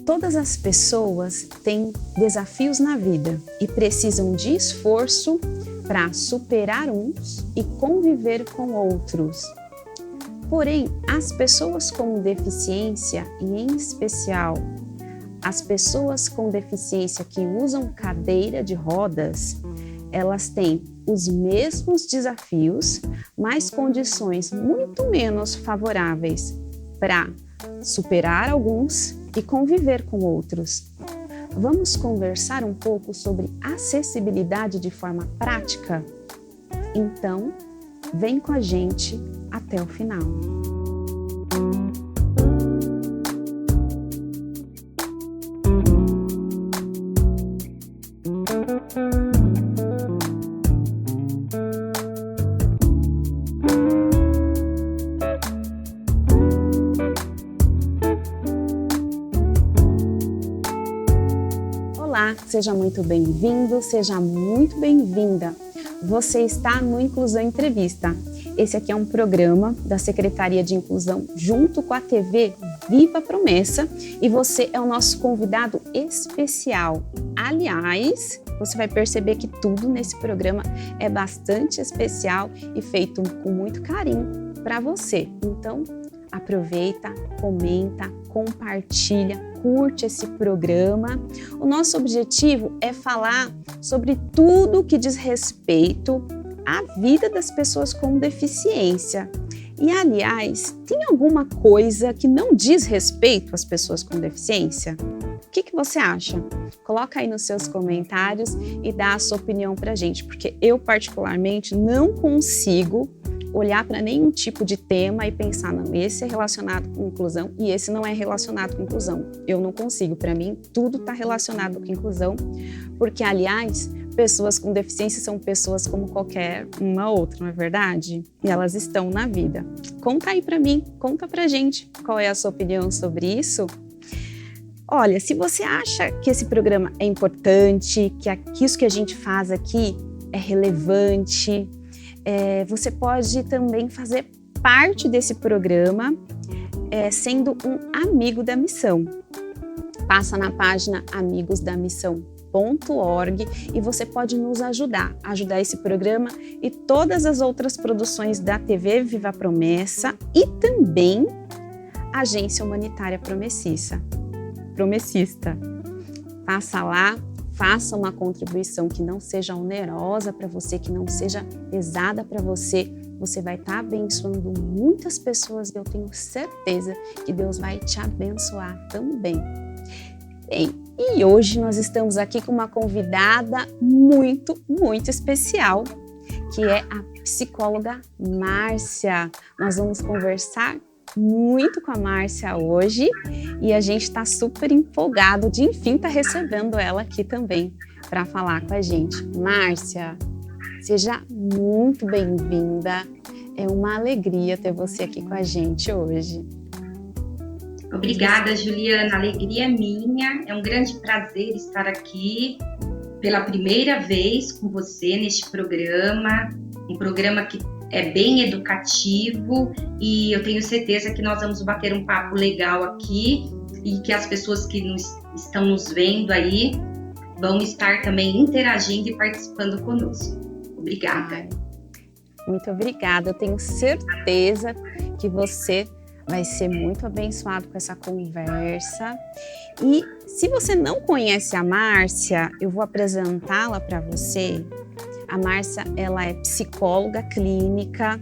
Todas as pessoas têm desafios na vida e precisam de esforço para superar uns e conviver com outros. Porém, as pessoas com deficiência, e em especial as pessoas com deficiência que usam cadeira de rodas, elas têm os mesmos desafios, mas condições muito menos favoráveis para superar alguns e conviver com outros. Vamos conversar um pouco sobre acessibilidade de forma prática? Então, vem com a gente até o final. Olá, seja muito bem-vindo, seja muito bem-vinda. Você está no Inclusão Entrevista. Esse aqui é um programa da Secretaria de Inclusão junto com a TV Viva Promessa e você é o nosso convidado especial. Aliás, você vai perceber que tudo nesse programa é bastante especial e feito com muito carinho para você. Então, aproveita, comenta, compartilha, curte esse programa. O nosso objetivo é falar sobre tudo que diz respeito à vida das pessoas com deficiência. E, aliás, tem alguma coisa que não diz respeito às pessoas com deficiência? O que você acha? Coloca aí nos seus comentários e dá a sua opinião pra gente, porque eu, particularmente, não consigo olhar para nenhum tipo de tema e pensar, não, esse é relacionado com inclusão e esse não é relacionado com inclusão. Eu não consigo, para mim, tudo está relacionado com inclusão, porque, aliás, pessoas com deficiência são pessoas como qualquer uma outra, não é verdade? E elas estão na vida. Conta aí para mim, conta pra gente qual é a sua opinião sobre isso. Olha, se você acha que esse programa é importante, que isso que a gente faz aqui é relevante, você pode também fazer parte desse programa sendo um amigo da missão. Passa na página amigosdamissão.org e você pode nos ajudar esse programa e todas as outras produções da TV Viva Promessa e também a Agência Humanitária Promessista. Passa lá. Faça uma contribuição que não seja onerosa para você, que não seja pesada para você. Você vai estar abençoando muitas pessoas e eu tenho certeza que Deus vai te abençoar também. Bem, e hoje nós estamos aqui com uma convidada muito, muito especial, que é a psicóloga Márcia. Nós vamos conversar muito com a Márcia hoje e a gente está super empolgado de enfim estar recebendo ela aqui também para falar com a gente. Márcia, seja muito bem-vinda, é uma alegria ter você aqui com a gente hoje. Obrigada, Juliana, a alegria é minha, é um grande prazer estar aqui pela primeira vez com você neste programa, um programa que é bem educativo e eu tenho certeza que nós vamos bater um papo legal aqui e que as pessoas que estão nos vendo aí vão estar também interagindo e participando conosco. Obrigada. Muito obrigada. Eu tenho certeza que você vai ser muito abençoado com essa conversa. E se você não conhece a Márcia, eu vou apresentá-la para você. A Márcia, ela é psicóloga clínica,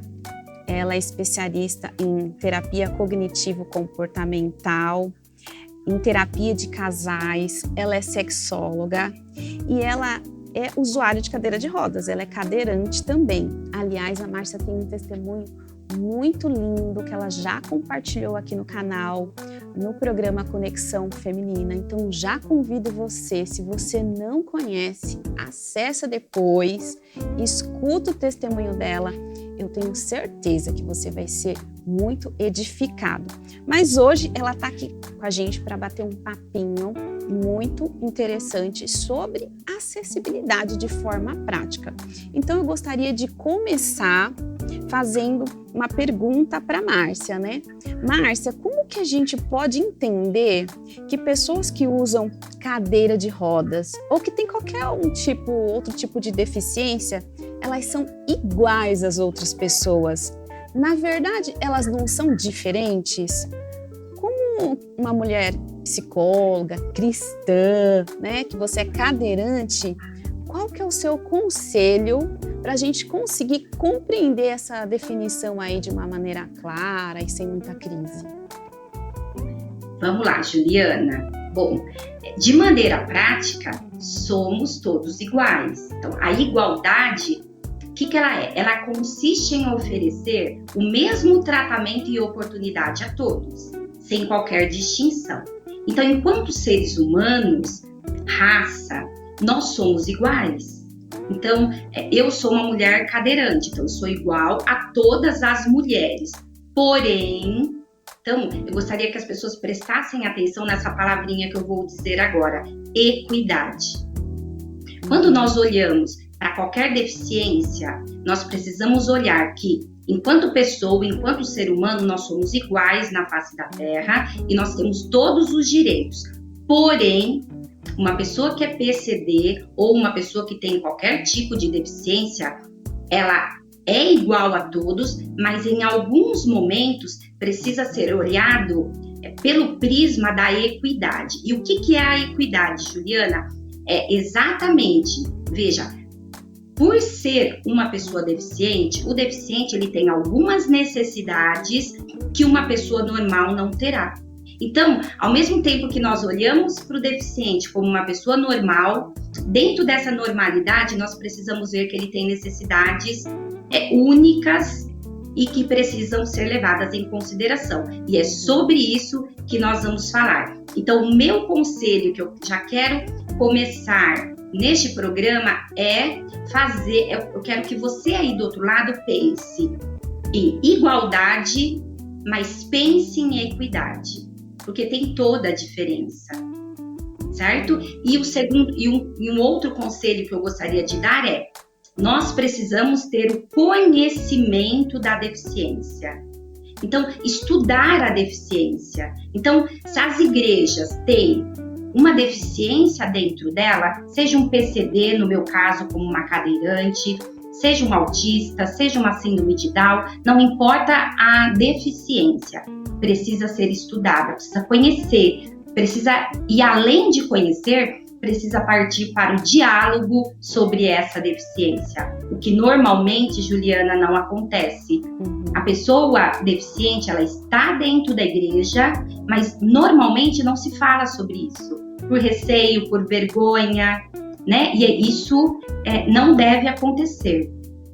ela é especialista em terapia cognitivo-comportamental, em terapia de casais, ela é sexóloga e ela é usuária de cadeira de rodas, ela é cadeirante também. Aliás, a Márcia tem um testemunho muito lindo que ela já compartilhou aqui no canal, no programa Conexão Feminina. Então já convido você, se você não conhece, acessa depois, escuta o testemunho dela. Eu tenho certeza que você vai ser muito edificado. Mas hoje ela está aqui com a gente para bater um papinho muito interessante sobre acessibilidade de forma prática. Então eu gostaria de começar fazendo uma pergunta para Márcia, né? Márcia, como que a gente pode entender que pessoas que usam cadeira de rodas ou que tem qualquer outro tipo de deficiência, elas são iguais às outras pessoas? Na verdade, elas não são diferentes? Como uma mulher psicóloga, cristã, né, que você é cadeirante, qual que é o seu conselho para a gente conseguir compreender essa definição aí de uma maneira clara e sem muita crise? Vamos lá, Juliana. Bom, de maneira prática, somos todos iguais. Então, a igualdade, o que ela é? Ela consiste em oferecer o mesmo tratamento e oportunidade a todos, sem qualquer distinção. Então, enquanto seres humanos, raça, nós somos iguais. Então, eu sou uma mulher cadeirante, então eu sou igual a todas as mulheres. Porém, então, eu gostaria que as pessoas prestassem atenção nessa palavrinha que eu vou dizer agora, equidade. Quando nós olhamos para qualquer deficiência, nós precisamos olhar que, enquanto pessoa, enquanto ser humano, nós somos iguais na face da Terra e nós temos todos os direitos. Porém, uma pessoa que é PCD ou uma pessoa que tem qualquer tipo de deficiência, ela é igual a todos, mas em alguns momentos precisa ser olhado pelo prisma da equidade. E o que é a equidade, Juliana? É exatamente, veja, por ser uma pessoa deficiente, o deficiente ele tem algumas necessidades que uma pessoa normal não terá. Então, ao mesmo tempo que nós olhamos para o deficiente como uma pessoa normal, dentro dessa normalidade nós precisamos ver que ele tem necessidades únicas e que precisam ser levadas em consideração. E é sobre isso que nós vamos falar. Então, o meu conselho que eu já quero começar neste programa é fazer, eu quero que você aí do outro lado pense em igualdade, mas pense em equidade, porque tem toda a diferença, certo? E o segundo, um outro conselho que eu gostaria de dar é, nós precisamos ter o conhecimento da deficiência. Então, estudar a deficiência. Então, se as igrejas têm uma deficiência dentro dela, seja um PCD, no meu caso, como uma cadeirante, seja um autista, seja uma síndrome de Down, não importa a deficiência, precisa ser estudada, precisa conhecer, e além de conhecer, precisa partir para o diálogo sobre essa deficiência, o que normalmente, Juliana, não acontece. A pessoa deficiente, ela está dentro da igreja, mas normalmente não se fala sobre isso, por receio, por vergonha, né? E isso não deve acontecer.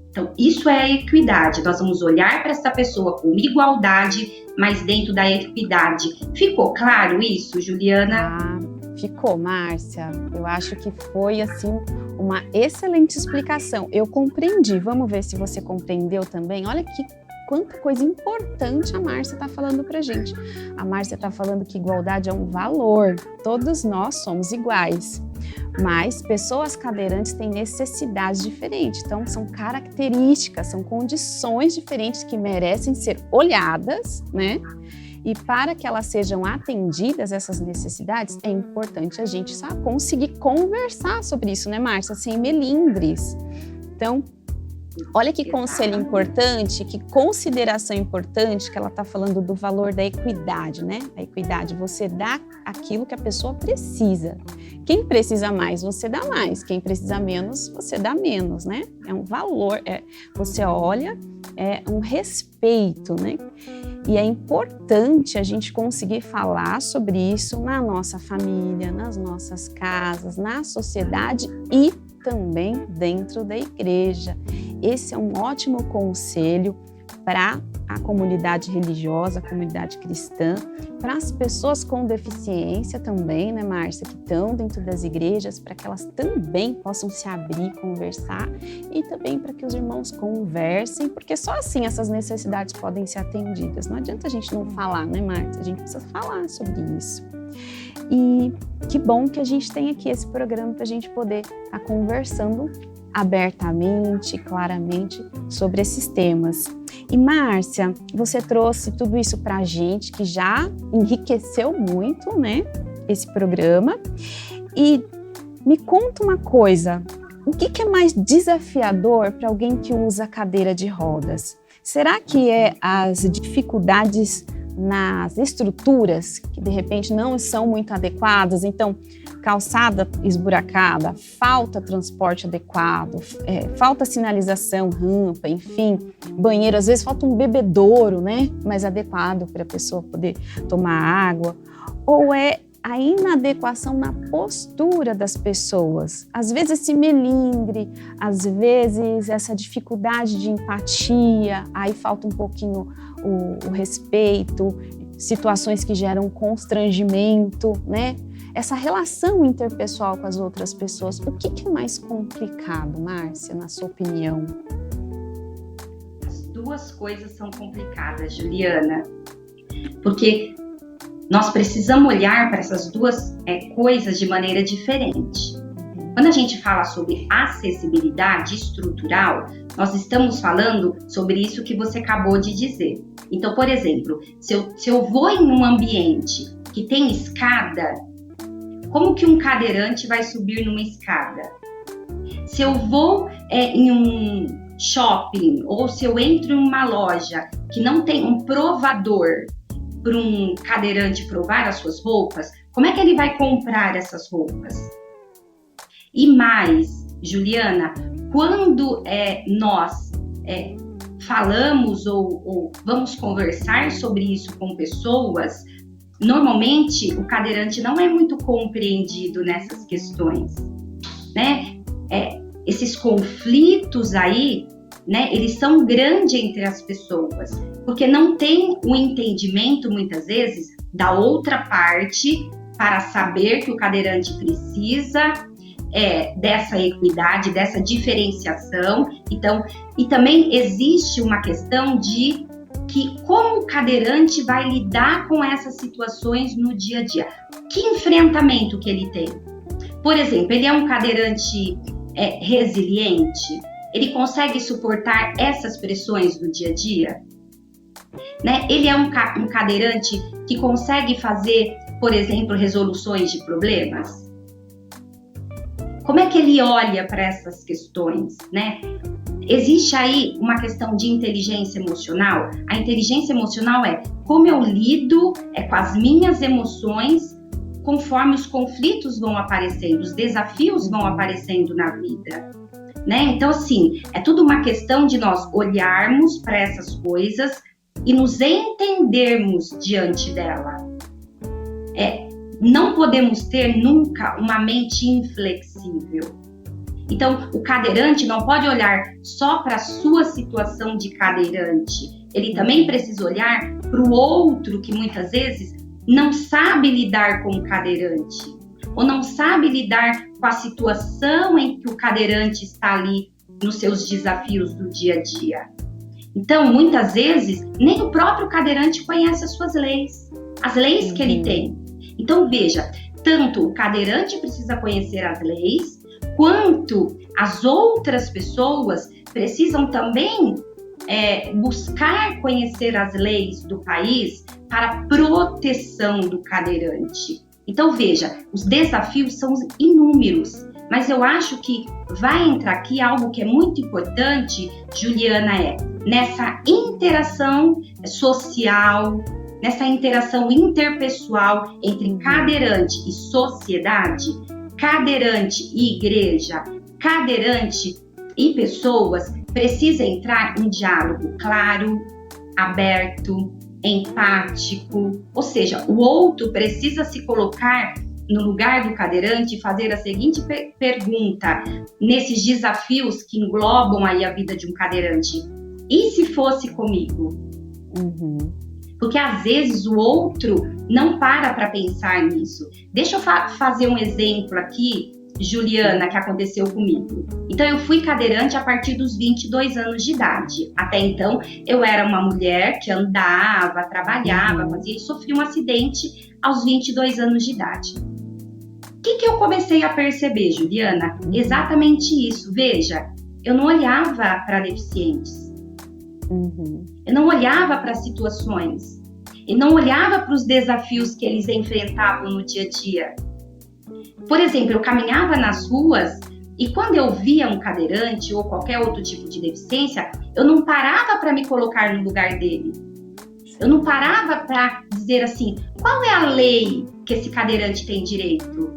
Então, isso é a equidade. Nós vamos olhar para essa pessoa com igualdade, mas dentro da equidade. Ficou claro isso, Juliana? Ficou, Márcia. Eu acho que foi, assim, uma excelente explicação. Eu compreendi. Vamos ver se você compreendeu também. Olha que quanta coisa importante a Márcia está falando para a gente. A Márcia está falando que igualdade é um valor. Todos nós somos iguais. Mas pessoas cadeirantes têm necessidades diferentes. Então, são características, são condições diferentes que merecem ser olhadas, né? E para que elas sejam atendidas, essas necessidades, é importante a gente conseguir conversar sobre isso, né, Márcia? Sem melindres. Então, olha que conselho importante, que consideração importante que ela está falando do valor da equidade, né? A equidade, você dá aquilo que a pessoa precisa. Quem precisa mais, você dá mais. Quem precisa menos, você dá menos, né? É um valor, você olha, é um respeito, né? E é importante a gente conseguir falar sobre isso na nossa família, nas nossas casas, na sociedade e também dentro da igreja. Esse é um ótimo conselho para a comunidade religiosa, a comunidade cristã, para as pessoas com deficiência também, né, Márcia, que estão dentro das igrejas, para que elas também possam se abrir, conversar e também para que os irmãos conversem, porque só assim essas necessidades podem ser atendidas. Não adianta a gente não falar, né, Márcia? A gente precisa falar sobre isso. E que bom que a gente tem aqui esse programa para a gente poder estar conversando abertamente, claramente sobre esses temas. E Márcia, você trouxe tudo isso para a gente, que já enriqueceu muito, né, esse programa. E me conta uma coisa, o que é mais desafiador para alguém que usa cadeira de rodas? Será que é as dificuldades nas estruturas, que de repente não são muito adequadas? Então, calçada esburacada, falta transporte adequado, falta sinalização, rampa, enfim, banheiro, às vezes falta um bebedouro, né, mais adequado para a pessoa poder tomar água, ou é a inadequação na postura das pessoas, às vezes esse melindre, às vezes essa dificuldade de empatia, aí falta um pouquinho o respeito, situações que geram constrangimento, né? Essa relação interpessoal com as outras pessoas, o que é mais complicado, Márcia, na sua opinião? As duas coisas são complicadas, Juliana, porque nós precisamos olhar para essas duas coisas de maneira diferente. Quando a gente fala sobre acessibilidade estrutural, nós estamos falando sobre isso que você acabou de dizer. Então, por exemplo, se eu vou em um ambiente que tem escada, como que um cadeirante vai subir numa escada? Se eu vou em um shopping ou se eu entro em uma loja que não tem um provador para um cadeirante provar as suas roupas, como é que ele vai comprar essas roupas? E mais, Juliana, quando nós falamos ou vamos conversar sobre isso com pessoas, normalmente o cadeirante não é muito compreendido nessas questões, né? Esses conflitos aí, né, eles são grandes entre as pessoas, porque não tem o entendimento, muitas vezes, da outra parte para saber que o cadeirante precisa dessa equidade, dessa diferenciação. Então, e também existe uma questão de que como o cadeirante vai lidar com essas situações no dia a dia. Que enfrentamento que ele tem? Por exemplo, ele é um cadeirante resiliente? Ele consegue suportar essas pressões do dia a dia? Né? Ele é um cadeirante que consegue fazer, por exemplo, resoluções de problemas? Como é que ele olha para essas questões, né? Existe aí uma questão de inteligência emocional. A inteligência emocional é como eu lido com as minhas emoções conforme os conflitos vão aparecendo, os desafios vão aparecendo na vida, né? Então, assim, é tudo uma questão de nós olharmos para essas coisas e nos entendermos diante dela. Não podemos ter nunca uma mente inflexível. Então, o cadeirante não pode olhar só para a sua situação de cadeirante. Ele também precisa olhar para o outro que muitas vezes não sabe lidar com o cadeirante, ou não sabe lidar com a situação em que o cadeirante está ali nos seus desafios do dia a dia. Então, muitas vezes, nem o próprio cadeirante conhece as suas leis, as leis que ele tem. Então, veja, tanto o cadeirante precisa conhecer as leis, quanto as outras pessoas precisam também buscar conhecer as leis do país para proteção do cadeirante. Então, veja, os desafios são inúmeros, mas eu acho que vai entrar aqui algo que é muito importante, Juliana, nessa interação social, nessa interação interpessoal entre cadeirante e sociedade, cadeirante e igreja, cadeirante e pessoas, precisa entrar um diálogo claro, aberto, empático, ou seja, o outro precisa se colocar no lugar do cadeirante e fazer a seguinte pergunta, nesses desafios que englobam aí a vida de um cadeirante: e se fosse comigo? Porque às vezes o outro não para pensar nisso. Deixa eu fazer um exemplo aqui, Juliana, que aconteceu comigo. Então, eu fui cadeirante a partir dos 22 anos de idade. Até então, eu era uma mulher que andava, trabalhava, fazia e sofri um acidente aos 22 anos de idade. O que eu comecei a perceber, Juliana? Exatamente isso. Veja, eu não olhava para deficientes. Eu não olhava para as situações. Eu não olhava para os desafios que eles enfrentavam no dia a dia. Por exemplo, eu caminhava nas ruas e quando eu via um cadeirante ou qualquer outro tipo de deficiência, eu não parava para me colocar no lugar dele. Eu não parava para dizer assim, qual é a lei que esse cadeirante tem direito?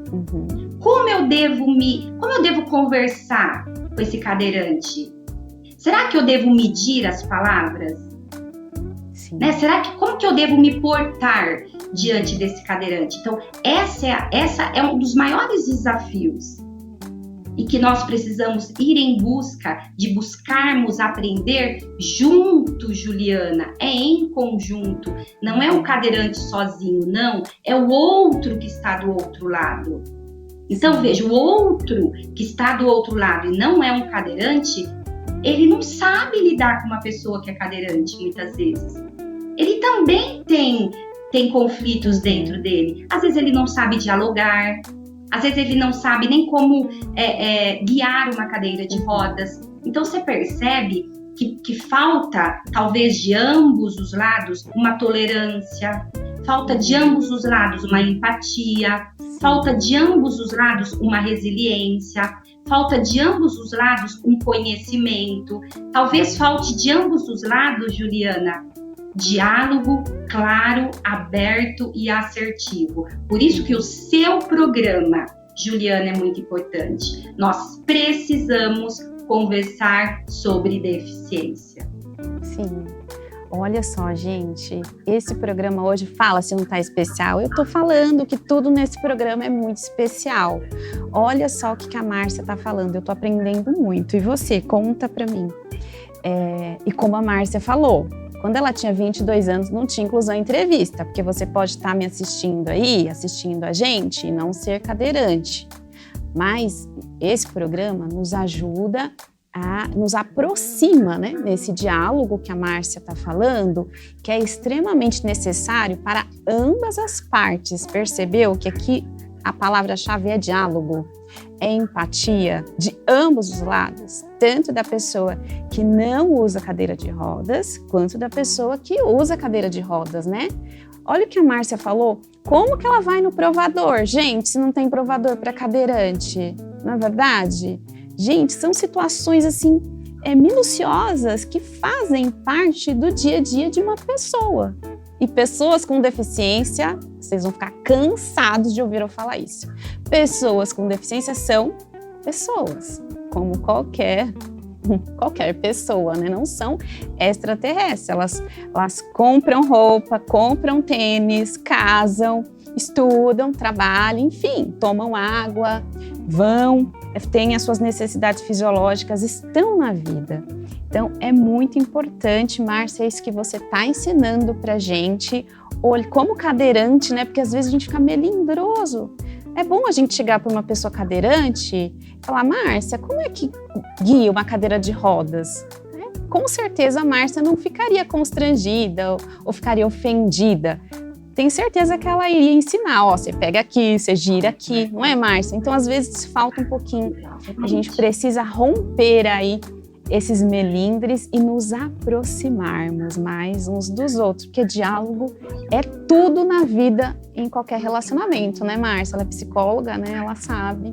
Como eu devo conversar com esse cadeirante? Será que eu devo medir as palavras? Né? Como que eu devo me portar diante desse cadeirante? Então, essa é um dos maiores desafios e que nós precisamos ir em busca de buscarmos aprender junto, Juliana, é em conjunto, não é o cadeirante sozinho, não, é o outro que está do outro lado. Então, veja, o outro que está do outro lado e não é um cadeirante, ele não sabe lidar com uma pessoa que é cadeirante, muitas vezes. Ele também tem conflitos dentro dele. Às vezes ele não sabe dialogar, às vezes ele não sabe nem como guiar uma cadeira de rodas. Então, você percebe que falta, talvez, de ambos os lados, uma tolerância, falta de ambos os lados uma empatia, falta de ambos os lados uma resiliência, falta de ambos os lados um conhecimento, talvez falte de ambos os lados, Juliana, diálogo claro, aberto e assertivo. Por isso que o seu programa, Juliana, é muito importante. Nós precisamos conversar sobre deficiência. Sim. Olha só, gente, esse programa hoje fala se não tá especial. Eu tô falando que tudo nesse programa é muito especial. Olha só o que a Márcia tá falando, eu tô aprendendo muito. E você, conta pra mim. E como a Márcia falou, quando ela tinha 22 anos, não tinha inclusão em entrevista, porque você pode estar me assistindo aí, assistindo a gente, e não ser cadeirante. Mas esse programa nos ajuda, nos aproxima, né, nesse diálogo que a Márcia está falando, que é extremamente necessário para ambas as partes. Percebeu que aqui a palavra-chave é diálogo? É empatia de ambos os lados, tanto da pessoa que não usa cadeira de rodas, quanto da pessoa que usa cadeira de rodas, né? Olha o que a Márcia falou, como que ela vai no provador? Gente, se não tem provador para cadeirante, não é verdade? Gente, são situações assim, minuciosas que fazem parte do dia a dia de uma pessoa. E pessoas com deficiência, vocês vão ficar cansados de ouvir eu falar isso. Pessoas com deficiência são pessoas, como qualquer pessoa, né? Não são extraterrestres. Elas compram roupa, compram tênis, casam, estudam, trabalham, enfim, tomam água, têm as suas necessidades fisiológicas, estão na vida. Então, é muito importante, Márcia, isso que você está ensinando pra gente, como cadeirante, né? Porque às vezes a gente fica melindroso. É bom a gente chegar para uma pessoa cadeirante e falar, Márcia, como é que guia uma cadeira de rodas? Com certeza a Márcia não ficaria constrangida ou ficaria ofendida. Tenho certeza que ela iria ensinar, você pega aqui, você gira aqui, não é, Márcia? Então, às vezes, falta um pouquinho. A gente precisa romper aí esses melindres e nos aproximarmos mais uns dos outros, porque diálogo é tudo na vida, em qualquer relacionamento, né, Márcia? Ela é psicóloga, né? Ela sabe,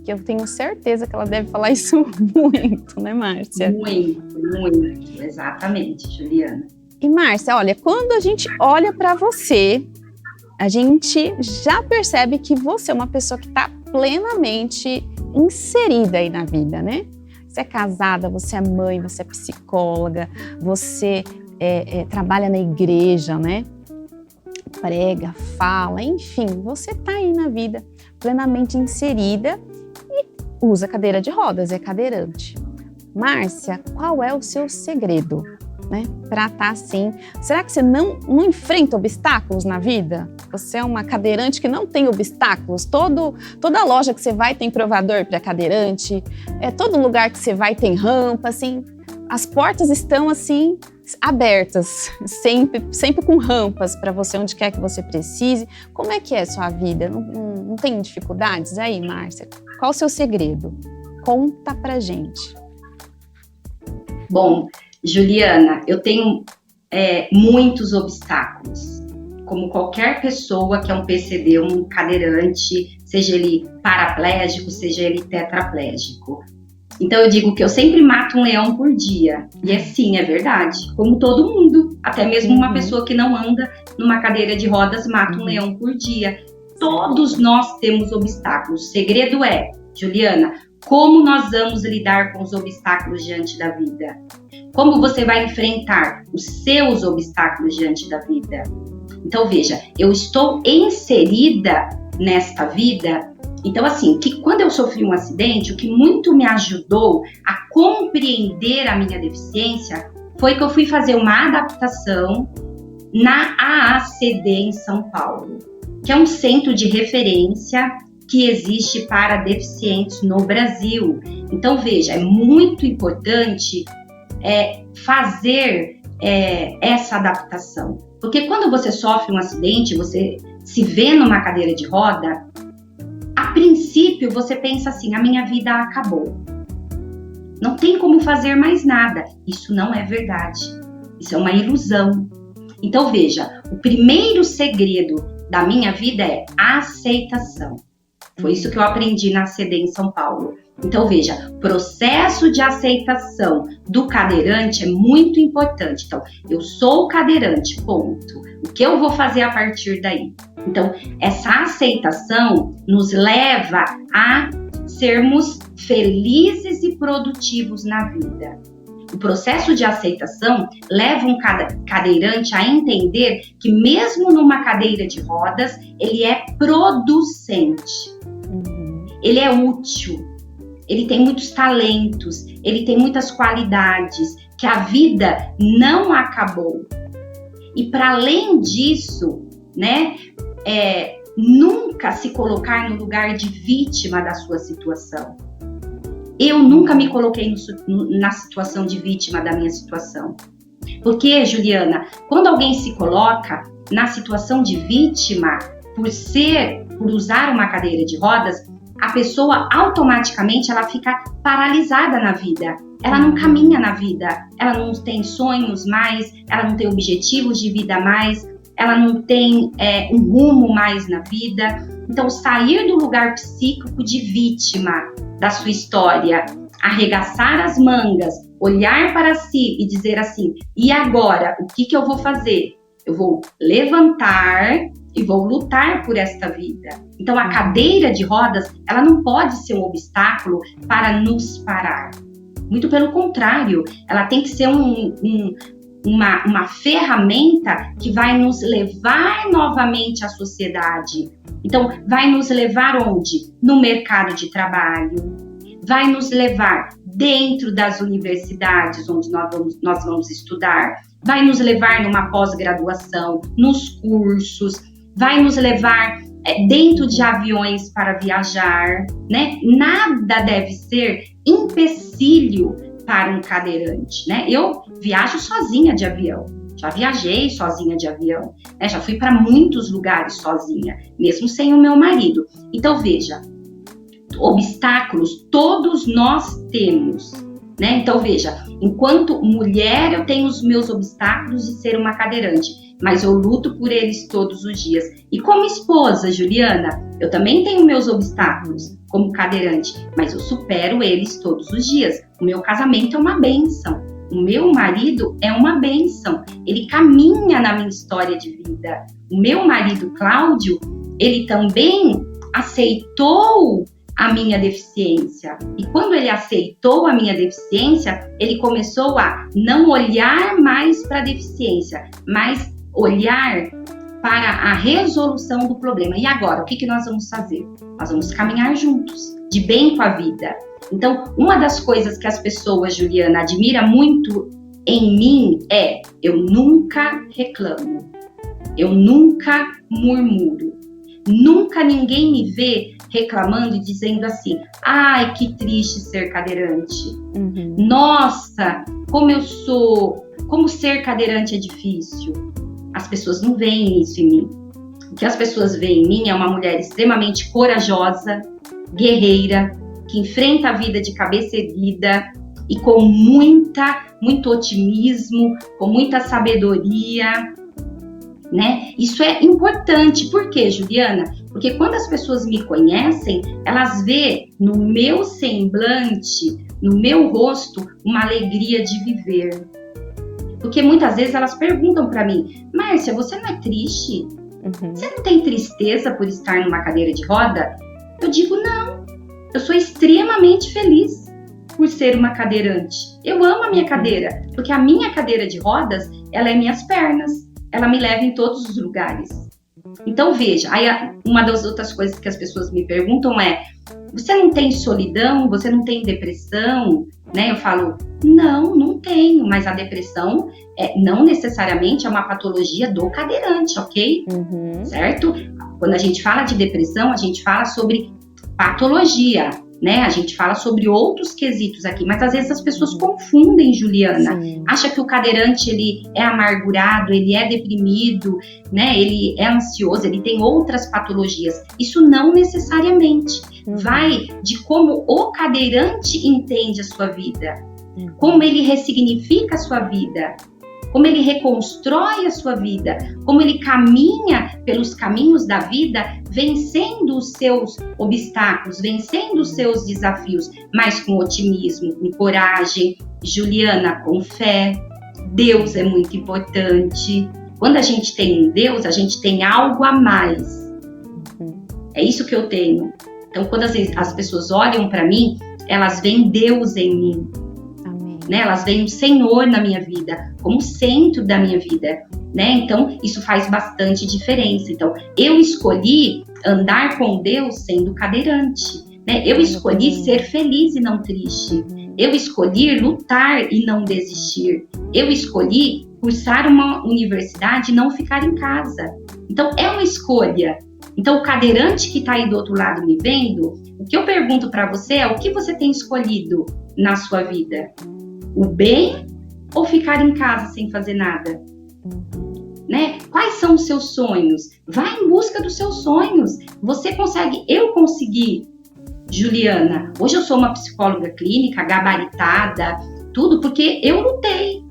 que eu tenho certeza que ela deve falar isso muito, né, Márcia? Muito, exatamente, Juliana. E Márcia, olha, quando a gente olha para você, a gente já percebe que você é uma pessoa que está plenamente inserida aí na vida, né? Você é casada, você é mãe, você é psicóloga, você trabalha na igreja, né? Prega, fala, enfim, você está aí na vida plenamente inserida e usa cadeira de rodas, é cadeirante. Márcia, qual é o seu segredo, né, para estar assim? Será que você não enfrenta obstáculos na vida? Você é uma cadeirante que não tem obstáculos? Toda loja que você vai tem provador para cadeirante, todo lugar que você vai tem rampa, assim, as portas estão assim abertas, sempre com rampas para você onde quer que você precise. Como é que é a sua vida? Não tem dificuldades aí, Márcia? Qual o seu segredo? Conta pra gente. Bom, Juliana, eu tenho muitos obstáculos. Como qualquer pessoa que é um PCD, um cadeirante, seja ele paraplégico, seja ele tetraplégico. Então eu digo que eu sempre mato um leão por dia. E sim, é verdade. Como todo mundo, até mesmo uma pessoa que não anda numa cadeira de rodas mata um leão por dia. Todos nós temos obstáculos. O segredo é, Juliana, como nós vamos lidar com os obstáculos diante da vida? Como você vai enfrentar os seus obstáculos diante da vida? Então veja, eu estou inserida nesta vida. Então assim, que quando eu sofri um acidente, o que muito me ajudou a compreender a minha deficiência foi que eu fui fazer uma adaptação na AACD em São Paulo, que é um centro de referência que existe para deficientes no Brasil. Então veja, é muito importante fazer essa adaptação. Porque quando você sofre um acidente, você se vê numa cadeira de roda, a princípio você pensa assim, a minha vida acabou. Não tem como fazer mais nada. Isso não é verdade. Isso é uma ilusão. Então veja, o primeiro segredo da minha vida é a aceitação. Foi isso que eu aprendi na ACD em São Paulo. Então veja, o processo de aceitação do cadeirante é muito importante. Então, eu sou cadeirante, ponto. O que eu vou fazer a partir daí? Então, essa aceitação nos leva a sermos felizes e produtivos na vida. O processo de aceitação leva um cadeirante a entender que mesmo numa cadeira de rodas, ele é producente. Ele é útil, ele tem muitos talentos, ele tem muitas qualidades, que a vida não acabou. E para além disso, né, nunca se colocar no lugar de vítima da sua situação. Eu nunca me coloquei na situação de vítima da minha situação. Porque, Juliana, quando alguém se coloca na situação de vítima, por usar uma cadeira de rodas, a pessoa automaticamente ela fica paralisada na vida. Ela não caminha na vida, ela não tem sonhos mais, ela não tem objetivos de vida mais, ela não tem um rumo mais na vida. Então, sair do lugar psíquico de vítima da sua história, arregaçar as mangas, olhar para si e dizer assim, e agora, o que eu vou fazer? Eu vou levantar e vou lutar por esta vida. Então, a cadeira de rodas, ela não pode ser um obstáculo para nos parar. Muito pelo contrário, ela tem que ser uma ferramenta que vai nos levar novamente à sociedade. Então, vai nos levar onde? No mercado de trabalho. Vai nos levar dentro das universidades onde nós vamos estudar. Vai nos levar numa pós-graduação, nos cursos. Vai nos levar dentro de aviões para viajar, né? Nada deve ser empecilho para um cadeirante, né? Eu viajo sozinha de avião, já viajei sozinha de avião, né? Já fui para muitos lugares sozinha, mesmo sem o meu marido. Então veja, obstáculos todos nós temos, né? Então veja, enquanto mulher eu tenho os meus obstáculos de ser uma cadeirante, mas eu luto por eles todos os dias. E como esposa, Juliana, eu também tenho meus obstáculos como cadeirante, mas eu supero eles todos os dias. O meu casamento é uma bênção. O meu marido é uma bênção. Ele caminha na minha história de vida. O meu marido, Cláudio, ele também aceitou a minha deficiência. E quando ele aceitou a minha deficiência, ele começou a não olhar mais para a deficiência, mas olhar para a resolução do problema. E agora, o que nós vamos fazer? Nós vamos caminhar juntos, de bem com a vida. Então, uma das coisas que as pessoas, Juliana, admiram muito em mim é: eu nunca reclamo, eu nunca murmuro, nunca ninguém me vê reclamando e dizendo assim, ai, que triste ser cadeirante. Nossa, como ser cadeirante é difícil. As pessoas não veem isso em mim. O que as pessoas veem em mim é uma mulher extremamente corajosa, guerreira, que enfrenta a vida de cabeça erguida, e com muito otimismo, com muita sabedoria, né? Isso é importante. Por quê, Juliana? Porque quando as pessoas me conhecem, elas vê no meu semblante, no meu rosto, uma alegria de viver. Porque muitas vezes elas perguntam para mim: Márcia, você não é triste? Você não tem tristeza por estar numa cadeira de roda? Eu digo: não, eu sou extremamente feliz por ser uma cadeirante. Eu amo a minha cadeira, porque a minha cadeira de rodas, ela é minhas pernas, ela me leva em todos os lugares. Então veja, aí uma das outras coisas que as pessoas me perguntam é: você não tem solidão? Você não tem depressão? Né? Eu falo: não tenho, mas a depressão não necessariamente é uma patologia do cadeirante, ok? Certo? Quando a gente fala de depressão, a gente fala sobre patologia, né? A gente fala sobre outros quesitos aqui, mas às vezes as pessoas confundem, Juliana. Sim. Acha que o cadeirante, ele é amargurado, ele é deprimido, né? Ele é ansioso, ele tem outras patologias. Isso não necessariamente. Vai de como o cadeirante entende a sua vida, como ele ressignifica a sua vida, como ele reconstrói a sua vida, como ele caminha pelos caminhos da vida, vencendo os seus obstáculos, vencendo os seus desafios, mas com otimismo, com coragem. Juliana, com fé. Deus é muito importante. Quando a gente tem Deus, a gente tem algo a mais. É isso que eu tenho. Então, quando as pessoas olham para mim, elas veem Deus em mim. Né? Elas veem o Senhor na minha vida, como centro da minha vida, né? Então, isso faz bastante diferença. Então, eu escolhi andar com Deus sendo cadeirante, né? Eu escolhi ser feliz e não triste. Eu escolhi lutar e não desistir. Eu escolhi cursar uma universidade e não ficar em casa. Então, é uma escolha. Então, o cadeirante que está aí do outro lado me vendo, o que eu pergunto para você é: o que você tem escolhido na sua vida? O bem ou ficar em casa sem fazer nada? Né? Quais são os seus sonhos? Vai em busca dos seus sonhos. Você consegue, eu consegui, Juliana. Hoje eu sou uma psicóloga clínica, gabaritada, tudo porque eu lutei.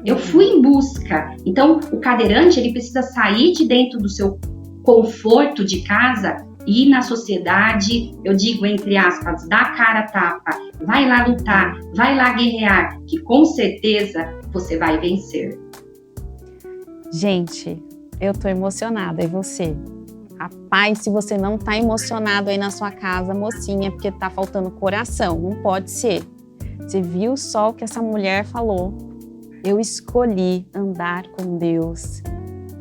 Eu fui em busca. Então, o cadeirante, ele precisa sair de dentro do seu conforto de casa e na sociedade, eu digo entre aspas, dá cara a tapa, vai lá lutar, vai lá guerrear, que com certeza você vai vencer. Gente, eu tô emocionada, e você? Rapaz, se você não tá emocionado aí na sua casa, mocinha, porque tá faltando coração, não pode ser. Você viu só o que essa mulher falou? Eu escolhi andar com Deus,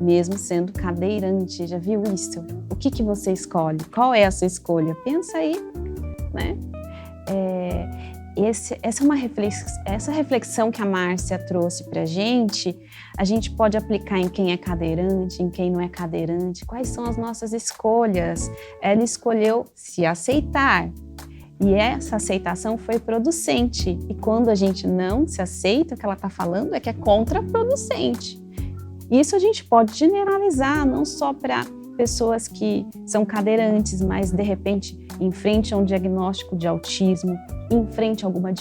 mesmo sendo cadeirante. Já viu isso? O que você escolhe? Qual é a sua escolha? Pensa aí, né? Essa reflexão que a Márcia trouxe pra gente, a gente pode aplicar em quem é cadeirante, em quem não é cadeirante. Quais são as nossas escolhas? Ela escolheu se aceitar. E essa aceitação foi producente. E quando a gente não se aceita, o que ela está falando é que é contraproducente. Isso a gente pode generalizar, não só para pessoas que são cadeirantes, mas de repente em frente a um diagnóstico de autismo, em frente a alguma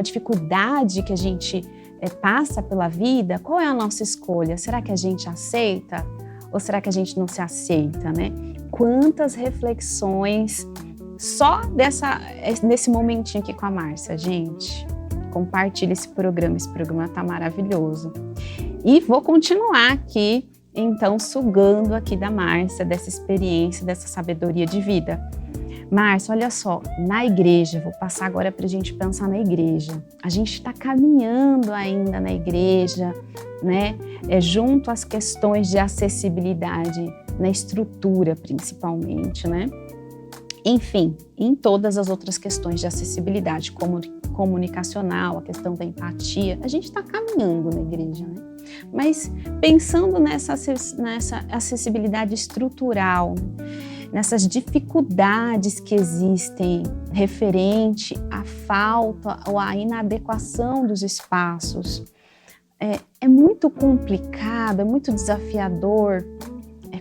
dificuldade que a gente passa pela vida, qual é a nossa escolha? Será que a gente aceita ou será que a gente não se aceita, né? Quantas reflexões só nesse momentinho aqui com a Márcia, gente. Compartilha esse programa tá maravilhoso. E vou continuar aqui, então, sugando aqui da Márcia, dessa experiência, dessa sabedoria de vida. Márcia, olha só, na igreja, vou passar agora para a gente pensar na igreja. A gente está caminhando ainda na igreja, né? Junto às questões de acessibilidade, na estrutura principalmente, né? Enfim, em todas as outras questões de acessibilidade comunicacional, a questão da empatia, a gente está caminhando na igreja, né? Mas pensando nessa acessibilidade estrutural, nessas dificuldades que existem referente à falta ou à inadequação dos espaços, é muito complicado, é muito desafiador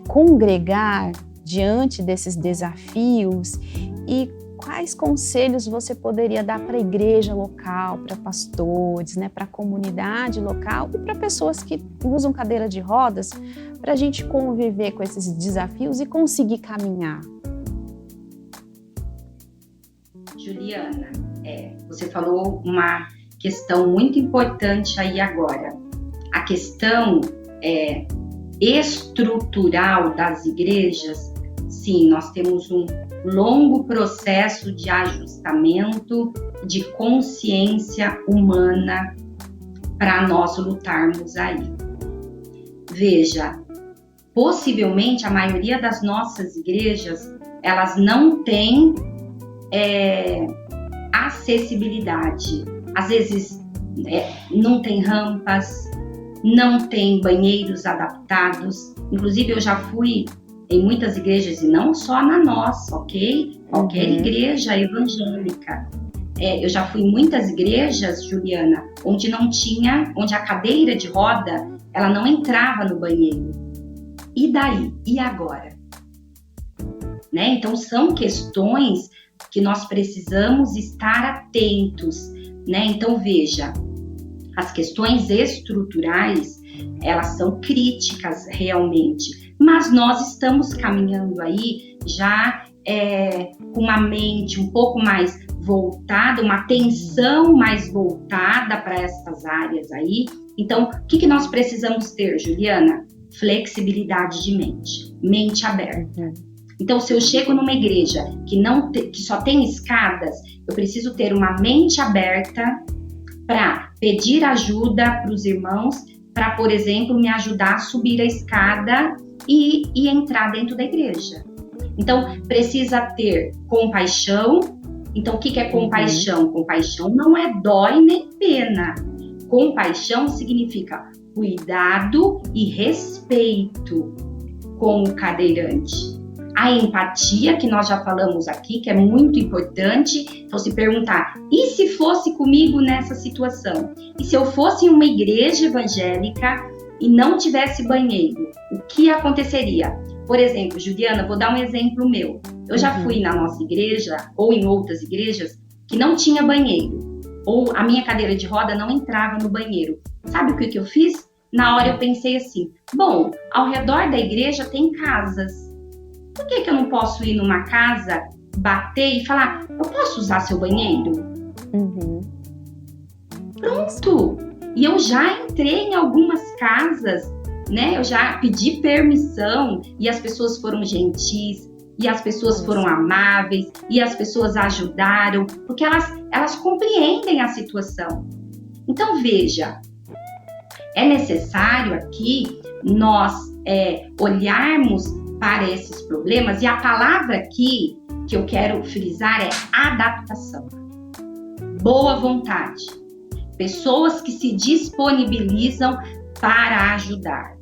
congregar diante desses desafios e quais conselhos você poderia dar para a igreja local, para pastores, né, para a comunidade local e para pessoas que usam cadeira de rodas, para a gente conviver com esses desafios e conseguir caminhar? Juliana, você falou uma questão muito importante aí agora. A questão estrutural das igrejas, sim, nós temos um longo processo de ajustamento, de consciência humana para nós lutarmos aí. Veja, possivelmente a maioria das nossas igrejas, elas não têm acessibilidade. Às vezes não tem rampas, não tem banheiros adaptados. Inclusive eu já fui em muitas igrejas, e não só na nossa, ok? Qualquer igreja evangélica. Eu já fui em muitas igrejas, Juliana, onde a cadeira de roda, ela não entrava no banheiro. E daí? E agora? Né? Então são questões que nós precisamos estar atentos, né? Então veja, as questões estruturais, elas são críticas realmente, mas nós estamos caminhando aí já com uma mente um pouco mais voltada, uma atenção mais voltada para essas áreas aí. Então, o que nós precisamos ter, Juliana? Flexibilidade de mente aberta. Então, se eu chego numa igreja que só tem escadas, eu preciso ter uma mente aberta para pedir ajuda para os irmãos, para, por exemplo, me ajudar a subir a escada e entrar dentro da igreja. Então, precisa ter compaixão. Então, o que é compaixão? Compaixão não é dó e nem pena. Compaixão significa cuidado e respeito com o cadeirante. A empatia, que nós já falamos aqui, que é muito importante. Então, se perguntar, e se fosse comigo nessa situação? E se eu fosse em uma igreja evangélica e não tivesse banheiro, o que aconteceria? Por exemplo, Juliana, vou dar um exemplo meu. Eu já fui na nossa igreja, ou em outras igrejas, que não tinha banheiro. Ou a minha cadeira de roda não entrava no banheiro. Sabe o que eu fiz? Na hora eu pensei assim, bom, ao redor da igreja tem casas. Por que eu não posso ir numa casa, bater e falar, eu posso usar seu banheiro? Pronto! E eu já entrei em algumas casas, né? Eu já pedi permissão e as pessoas foram gentis, e as pessoas foram amáveis, e as pessoas ajudaram, porque elas compreendem a situação. Então, veja, é necessário aqui nós olharmos para esses problemas, e a palavra aqui que eu quero frisar é adaptação. Boa vontade. Pessoas que se disponibilizam para ajudar.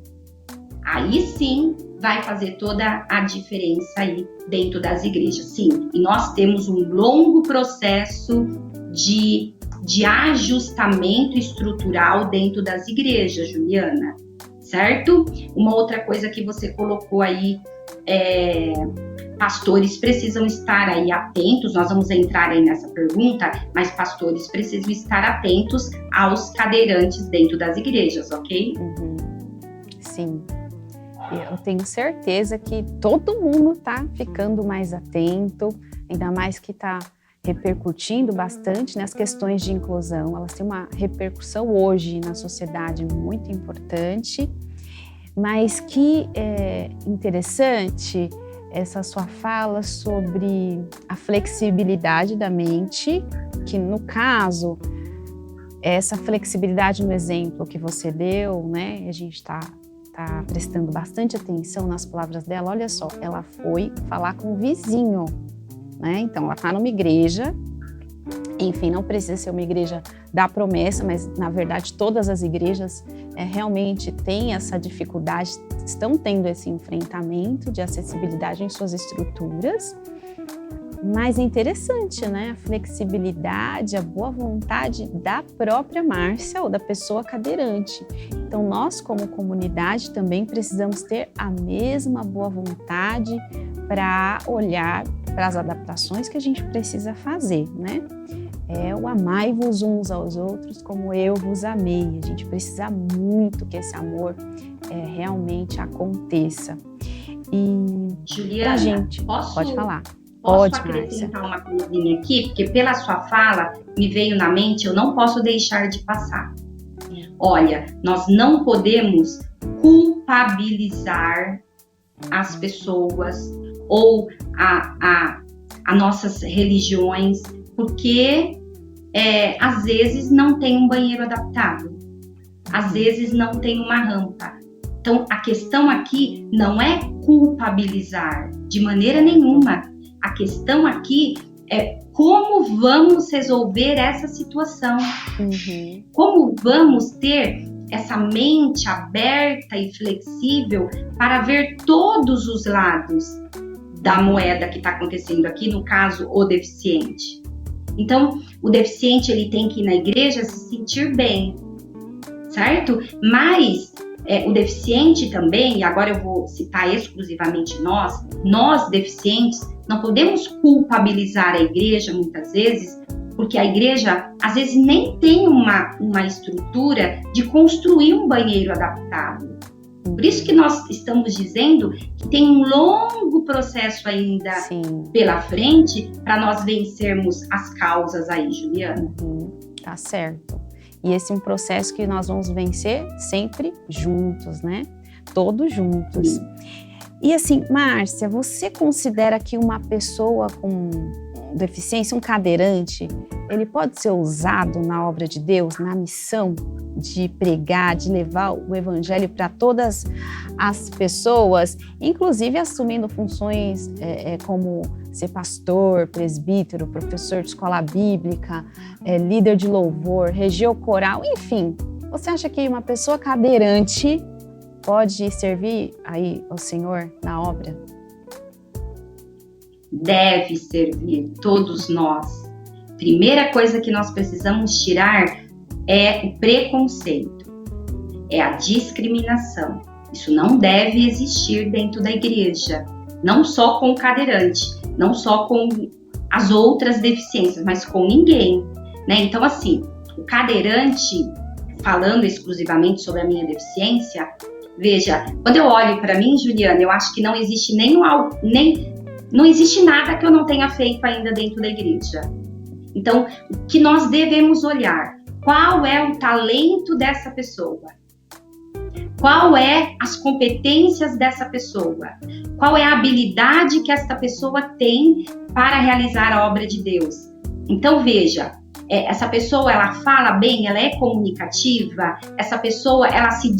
Aí sim vai fazer toda a diferença aí dentro das igrejas. Sim, e nós temos um longo processo de ajustamento estrutural dentro das igrejas, Juliana. Certo? Uma outra coisa que você colocou aí, pastores precisam estar aí atentos, nós vamos entrar aí nessa pergunta, mas pastores precisam estar atentos aos cadeirantes dentro das igrejas, ok? Sim, eu tenho certeza que todo mundo está ficando mais atento, ainda mais que está repercutindo bastante nas questões de inclusão. Elas têm uma repercussão hoje na sociedade muito importante, mas que é interessante essa sua fala sobre a flexibilidade da mente, que no caso, essa flexibilidade no exemplo que você deu, né, a gente está prestando bastante atenção nas palavras dela. Olha só, ela foi falar com o vizinho, né? Então, ela está numa igreja, enfim, não precisa ser uma igreja da promessa, mas, na verdade, todas as igrejas realmente têm essa dificuldade, estão tendo esse enfrentamento de acessibilidade em suas estruturas. Mas é interessante, né? A flexibilidade, a boa vontade da própria Márcia ou da pessoa cadeirante. Então, nós, como comunidade, também precisamos ter a mesma boa vontade para olhar para as adaptações que a gente precisa fazer, né? É o amai-vos uns aos outros como eu vos amei. A gente precisa muito que esse amor realmente aconteça. E Juliana, gente, pode falar. Posso acrescentar uma coisinha aqui? Porque pela sua fala me veio na mente, eu não posso deixar de passar. Olha, nós não podemos culpabilizar as pessoas ou as nossas religiões, porque às vezes não tem um banheiro adaptado, às vezes não tem uma rampa. Então, a questão aqui não é culpabilizar de maneira nenhuma. A questão aqui é como vamos resolver essa situação. Como vamos ter essa mente aberta e flexível para ver todos os lados da moeda que está acontecendo aqui, no caso, o deficiente. Então, o deficiente ele tem que ir na igreja se sentir bem, certo? Mas o deficiente também, e agora eu vou citar exclusivamente nós deficientes, não podemos culpabilizar a igreja muitas vezes, porque a igreja às vezes nem tem uma estrutura de construir um banheiro adaptado. Por isso que nós estamos dizendo que tem um longo processo ainda pela frente para nós vencermos as causas aí, Juliana. Tá certo. E esse é um processo que nós vamos vencer sempre juntos, né? Todos juntos. Sim. E assim, Márcia, você considera que uma pessoa com deficiência, um cadeirante, ele pode ser usado na obra de Deus, na missão de pregar, de levar o evangelho para todas as pessoas, inclusive assumindo funções como ser pastor, presbítero, professor de escola bíblica, líder de louvor, reger o coral, enfim. Você acha que uma pessoa cadeirante pode servir aí ao Senhor na obra? Deve servir, todos nós. Primeira coisa que nós precisamos tirar é o preconceito, é a discriminação. Isso não deve existir dentro da igreja, não só com o cadeirante, não só com as outras deficiências, mas com ninguém, né? Então, assim, o cadeirante, falando exclusivamente sobre a minha deficiência, veja, quando eu olho para mim, Juliana, eu acho que não existe não existe nada que eu não tenha feito ainda dentro da igreja. Então, o que nós devemos olhar? Qual é o talento dessa pessoa? Qual é as competências dessa pessoa? Qual é a habilidade que essa pessoa tem para realizar a obra de Deus? Então, veja, essa pessoa, ela fala bem, ela é comunicativa, essa pessoa, ela se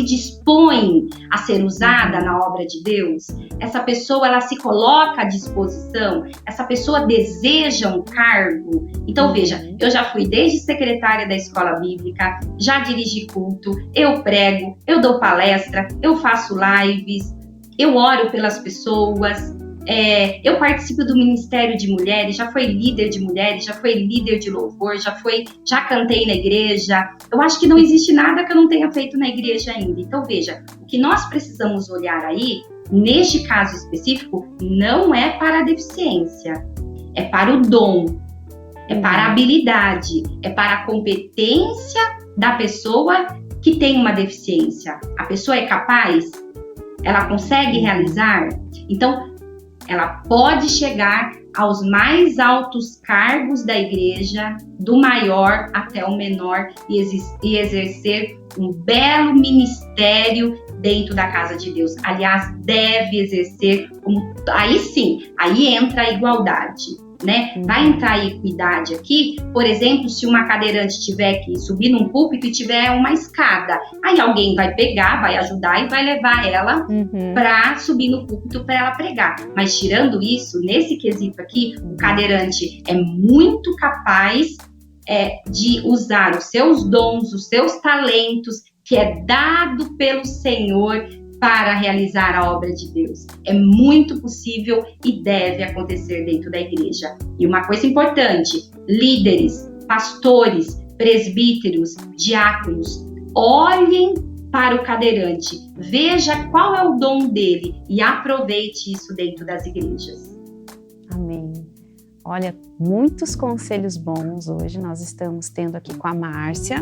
dispõe a ser usada na obra de Deus, essa pessoa ela se coloca à disposição, essa pessoa deseja um cargo. Então veja, eu já fui desde secretária da escola bíblica, já dirigi culto, eu prego, eu dou palestra, eu faço lives, eu oro pelas pessoas, eu participo do Ministério de Mulheres, já fui líder de mulheres, já fui líder de louvor, já cantei na igreja. Eu acho que não existe nada que eu não tenha feito na igreja ainda. Então veja, o que nós precisamos olhar aí, neste caso específico, não é para a deficiência, é para o dom, é para a habilidade, é para a competência da pessoa que tem uma deficiência. A pessoa é capaz? Ela consegue realizar? Então, ela pode chegar aos mais altos cargos da igreja, do maior até o menor, e exercer um belo ministério dentro da casa de Deus. Aliás, deve exercer, aí sim, aí entra a igualdade, né? Vai entrar a equidade aqui, por exemplo, se uma cadeirante tiver que subir num púlpito e tiver uma escada, aí alguém vai pegar, vai ajudar e vai levar ela para subir no púlpito para ela pregar. Mas tirando isso, nesse quesito aqui, o cadeirante é muito capaz de usar os seus dons, os seus talentos, que é dado pelo Senhor para realizar a obra de Deus. É muito possível e deve acontecer dentro da igreja. E uma coisa importante, líderes, pastores, presbíteros, diáconos, olhem para o cadeirante, veja qual é o dom dele e aproveite isso dentro das igrejas. Olha, muitos conselhos bons hoje nós estamos tendo aqui com a Márcia.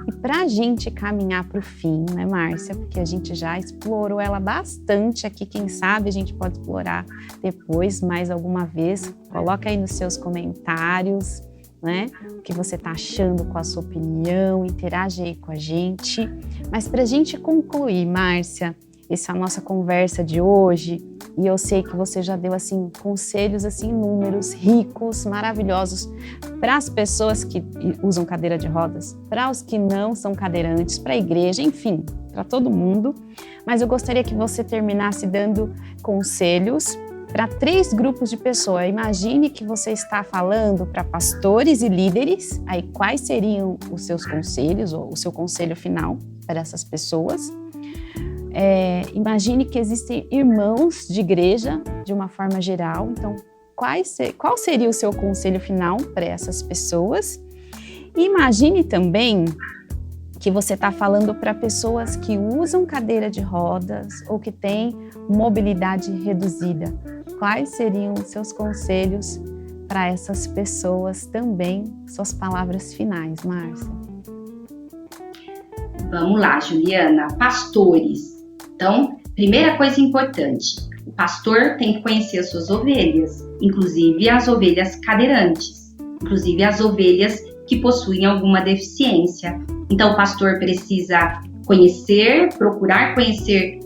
E para a gente caminhar para o fim, né, Márcia? Porque a gente já explorou ela bastante aqui. Quem sabe a gente pode explorar depois, mais alguma vez. Coloca aí nos seus comentários, né? O que você está achando, com a sua opinião, interage aí com a gente. Mas para a gente concluir, Márcia, essa é a nossa conversa de hoje, e eu sei que você já deu assim conselhos assim inúmeros, ricos, maravilhosos para as pessoas que usam cadeira de rodas, para os que não são cadeirantes, para a igreja, enfim, para todo mundo. Mas eu gostaria que você terminasse dando conselhos para 3 grupos de pessoas. Imagine que você está falando para pastores e líderes, aí quais seriam os seus conselhos, ou o seu conselho final para essas pessoas? Imagine que existem irmãos de igreja, de uma forma geral, então qual seria o seu conselho final para essas pessoas? E imagine também que você está falando para pessoas que usam cadeira de rodas ou que têm mobilidade reduzida. Quais seriam os seus conselhos para essas pessoas também? Suas palavras finais, Márcia. Vamos lá, Juliana. Pastores. Então, primeira coisa importante, o pastor tem que conhecer as suas ovelhas, inclusive as ovelhas cadeirantes, inclusive as ovelhas que possuem alguma deficiência. Então, o pastor precisa procurar conhecer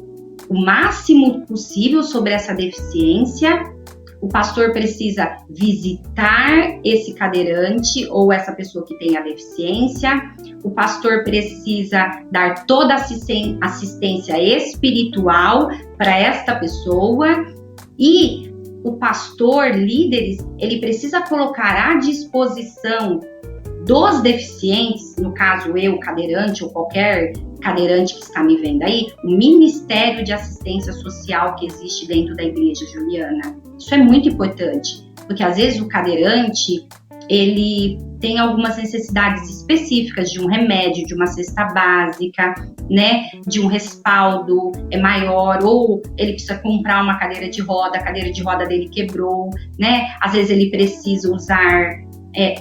o máximo possível sobre essa deficiência. O pastor precisa visitar esse cadeirante ou essa pessoa que tem a deficiência. O pastor precisa dar toda a assistência espiritual para esta pessoa. E o pastor, líderes, ele precisa colocar à disposição dos deficientes, no caso eu, cadeirante, ou qualquer cadeirante que está me vendo aí, o Ministério de Assistência Social que existe dentro da igreja, Juliana. Isso é muito importante, porque às vezes o cadeirante, ele tem algumas necessidades específicas de um remédio, de uma cesta básica, né, de um respaldo maior, ou ele precisa comprar uma cadeira de roda, a cadeira de roda dele quebrou, né, às vezes ele precisa usar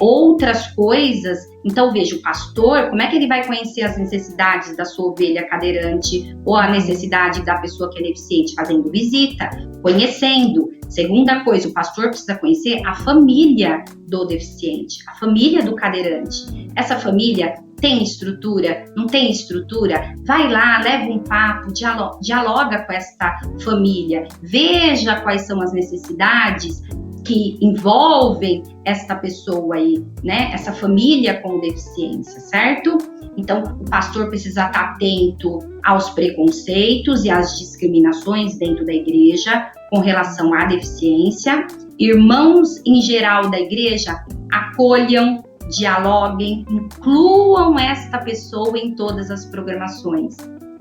outras coisas. Então, veja, o pastor, como é que ele vai conhecer as necessidades da sua ovelha cadeirante ou a necessidade da pessoa que é deficiente? Fazendo visita, conhecendo. Segunda coisa, o pastor precisa conhecer a família do deficiente, a família do cadeirante. Essa família tem estrutura? Não tem estrutura? Vai lá, leva um papo, dialoga com esta família, veja quais são as necessidades que envolvem esta pessoa aí, né? Essa família com deficiência, certo? Então, o pastor precisa estar atento aos preconceitos e às discriminações dentro da igreja com relação à deficiência. Irmãos em geral da igreja, acolham, dialoguem, incluam esta pessoa em todas as programações,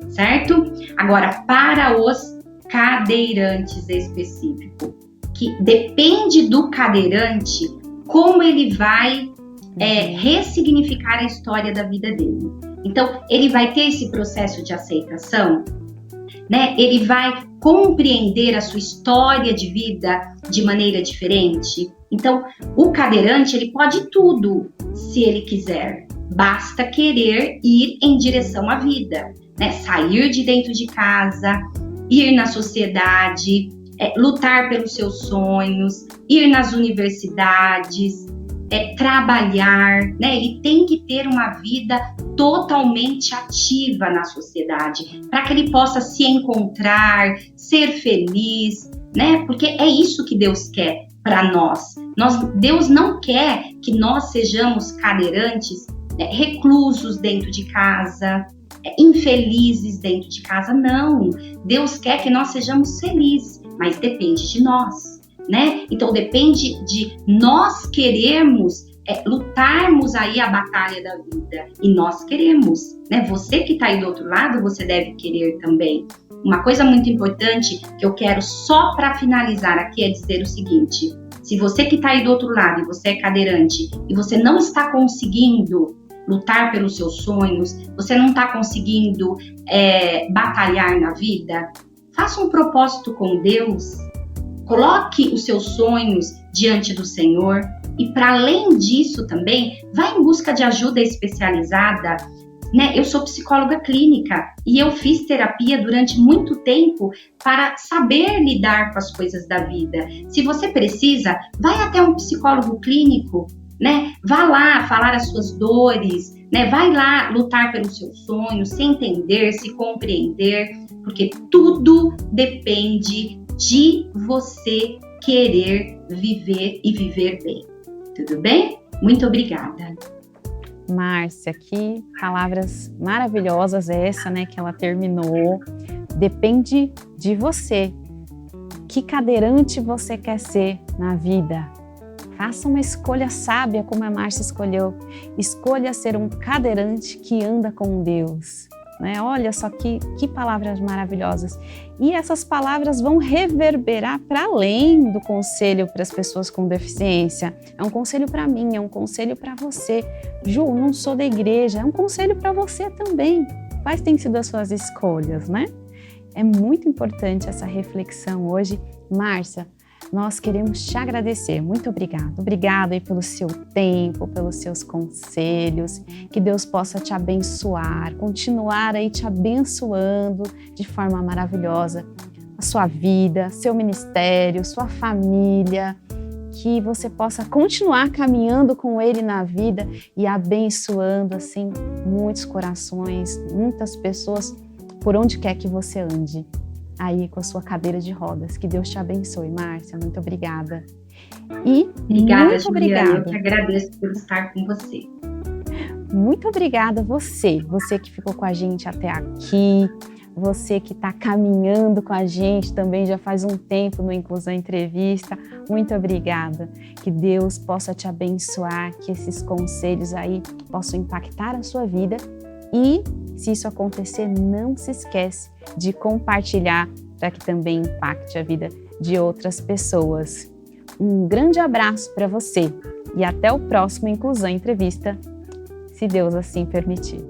certo? Agora, para os cadeirantes específicos, que depende do cadeirante como ele vai ressignificar a história da vida dele. Então, ele vai ter esse processo de aceitação, né? Ele vai compreender a sua história de vida de maneira diferente. Então, o cadeirante, ele pode tudo, se ele quiser. Basta querer ir em direção à vida, né? Sair de dentro de casa, ir na sociedade, lutar pelos seus sonhos, ir nas universidades, trabalhar, né? Ele tem que ter uma vida totalmente ativa na sociedade, para que ele possa se encontrar, ser feliz, né? Porque é isso que Deus quer para nós. Deus não quer que nós sejamos cadeirantes, reclusos dentro de casa, infelizes dentro de casa, não. Deus quer que nós sejamos felizes, mas depende de nós, né? Então depende de nós querermos lutarmos aí a batalha da vida, e nós queremos, né? Você que está aí do outro lado, você deve querer também. Uma coisa muito importante que eu quero só para finalizar aqui é dizer o seguinte: se você que está aí do outro lado e você é cadeirante e você não está conseguindo lutar pelos seus sonhos, você não está conseguindo batalhar na vida, faça um propósito com Deus, Coloque os seus sonhos diante do Senhor e, para além disso também, vá em busca de ajuda especializada, né? Eu sou psicóloga clínica e eu fiz terapia durante muito tempo para saber lidar com as coisas da vida. Se você precisa, vai até um psicólogo clínico, né? Vá lá falar as suas dores, né? Vai lá lutar pelos seus sonhos, se entender, se compreender, porque tudo depende de você querer viver e viver bem. Tudo bem? Muito obrigada. Márcia, que palavras maravilhosas essa, né, que ela terminou. Depende de você. Que cadeirante você quer ser na vida? Faça uma escolha sábia como a Márcia escolheu. Escolha ser um cadeirante que anda com Deus. Né? Olha só que palavras maravilhosas. E essas palavras vão reverberar para além do conselho para as pessoas com deficiência. É um conselho para mim, é um conselho para você. Ju, não sou da igreja, é um conselho para você também. Quais têm sido as suas escolhas, né? É muito importante essa reflexão hoje. Márcia, nós queremos te agradecer. Muito obrigada. Obrigada aí pelo seu tempo, pelos seus conselhos. Que Deus possa te abençoar, continuar aí te abençoando de forma maravilhosa. A sua vida, seu ministério, sua família. Que você possa continuar caminhando com Ele na vida e abençoando assim muitos corações, muitas pessoas por onde quer que você ande. Aí com a sua cadeira de rodas. Que Deus te abençoe, Márcia. Muito obrigada. E obrigada, muito Juliana. obrigada. Eu que agradeço por estar com você. Muito obrigada você que ficou com a gente até aqui, você que está caminhando com a gente também já faz um tempo no Inclusão Entrevista. Muito obrigada. Que Deus possa te abençoar, que esses conselhos aí possam impactar a sua vida. E, se isso acontecer, não se esquece de compartilhar para que também impacte a vida de outras pessoas. Um grande abraço para você e até o próximo Inclusão Entrevista, se Deus assim permitir.